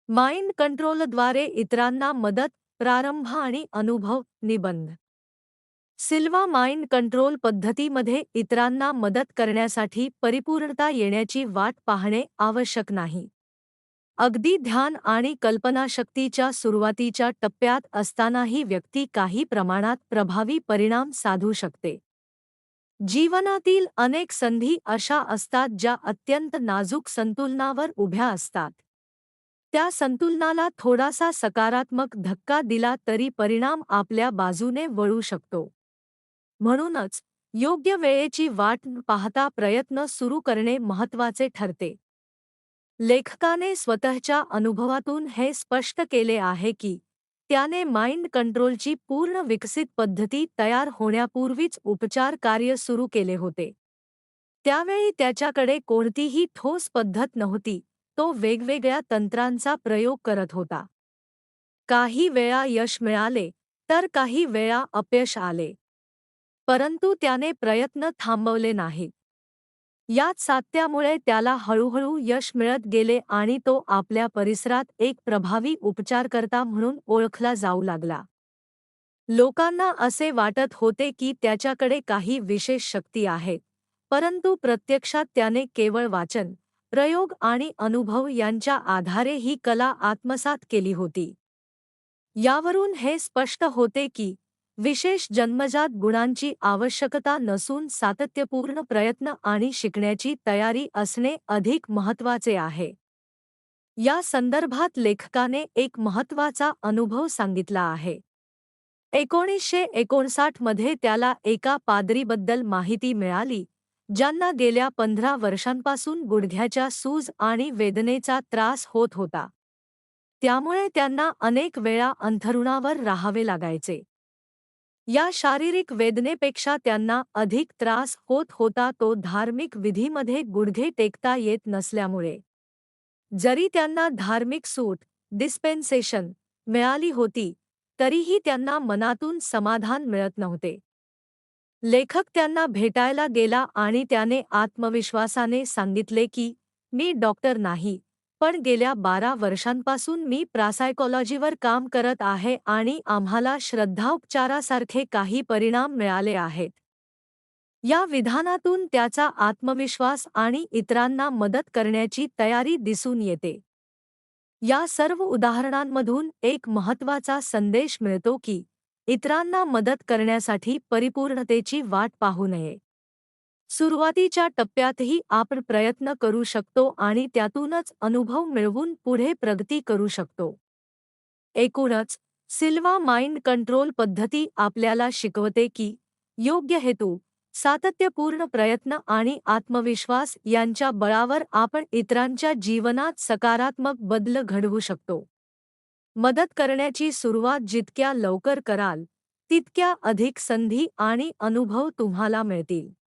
Mind कंट्रोलद्वारे इतरांना मदत, प्रारंभ आणि अनुभव निबंध. सिल्वा माइंड कंट्रोल पद्धतीमध्ये इतरांना मदत करण्यासाठी परिपूर्णता येण्याची वाट पाहणे आवश्यक नाही. अगदी ध्यान आणि कल्पनाशक्तीच्या सुरुवातीच्या टप्प्यात असतानाही व्यक्ती काही प्रमाणात प्रभावी परिणाम साधू शकते. जीवनातील अनेक संधी अशा असतात ज्या अत्यंत नाजूक संतुलनावर उभ्या असतात. त्या संतुलनाला थोडासा सकारात्मक धक्का दिला तरी परिणाम आपल्या बाजूने वळू शकतो. म्हणूनच योग्य वेळेची वाट न पाहता प्रयत्न सुरू करणे महत्त्वाचे ठरते. लेखकाने स्वतःच्या अनुभवातून हे स्पष्ट केले आहे की त्याने माइंड कंट्रोलची पूर्ण विकसित पद्धती तयार होण्यापूर्वीच उपचार कार्य सुरू केले होते. त्यावेळी त्याच्याकडे कोणतीही ठोस पद्धत नव्हती. तो वेगवेगळ्या तंत्रांचा प्रयोग करत होता. काही वेळा यश मिळाले, तर काही वेळा अपयश आले. परंतु त्याने प्रयत्न थांबवले नाहीत. याच सातत्यामुळे त्याला हळूहळू यश मिळत गेले आणि तो आपल्या परिसरात एक प्रभावी उपचारकर्ता म्हणून ओळखला जाऊ लागला. लोकांना असे वाटत होते की त्याच्याकडे काही विशेष शक्ती आहेत, परंतु प्रत्यक्षात त्याने केवळ वाचन, प्रयोग आणि अनुभव यांच्या आधारे ही कला आत्मसात केली होती. यावरून हे स्पष्ट होते की विशेष जन्मजात गुणांची आवश्यकता नसून सातत्यपूर्ण प्रयत्न आणि शिकण्याची तयारी असणे अधिक महत्त्वाचे आहे. या संदर्भात लेखकाने एक महत्त्वाचा अनुभव सांगितला आहे. 1959 मध्ये त्याला एका पाद्रीबद्दल माहिती मिळाली, ज्यांना गेल्या 15 वर्षांपासून गुडघ्याच्या सूज आणि वेदनेचा त्रास होत होता. त्यामुळे त्यांना अनेक वेळा अंथरुणावर राहावे लागायचे. या शारीरिक वेदनेपेक्षा त्यांना अधिक त्रास होत होता तो धार्मिक विधीमध्ये गुडघे टेकता येत नसल्यामुळे. जरी त्यांना धार्मिक सूट, डिस्पेन्सेशन मिळाली होती, तरीही त्यांना मनातून समाधान मिळत नव्हते. लेखक त्यांना भेटायला गेला आणि त्याने आत्मविश्वासाने सांगितले की मी डॉक्टर नाही, पण गेल्या 12 वर्षांपासून मी प्रासायकॉलॉजीवर काम करत आहे आणि आम्हाला श्रद्धाउपचारासारखे काही परिणाम मिळाले आहेत. या विधानातून त्याचा आत्मविश्वास आणि इतरांना मदत करण्याची तयारी दिसून येते. या सर्व उदाहरणांमधून एक महत्त्वाचा संदेश मिळतो की इतरांना मदत करण्यासाठी परिपूर्णतेची वाट पाहू नये. सुरुवातीच्या टप्प्यातही आपण प्रयत्न करू शकतो आणि त्यातूनच अनुभव मिळवून पुढे प्रगती करू शकतो. एकूणच, सिल्वा माइंड कंट्रोल पद्धती आपल्याला शिकवते की योग्य हेतू, सातत्यपूर्ण प्रयत्न आणि आत्मविश्वास यांच्या बळावर आपण इतरांच्या जीवनात सकारात्मक बदल घडवू शकतो. मदत करण्याची सुरुवात जितक्या लवकर कराल, तितक्या अधिक संधी आणि अनुभव तुम्हाला मिळतील.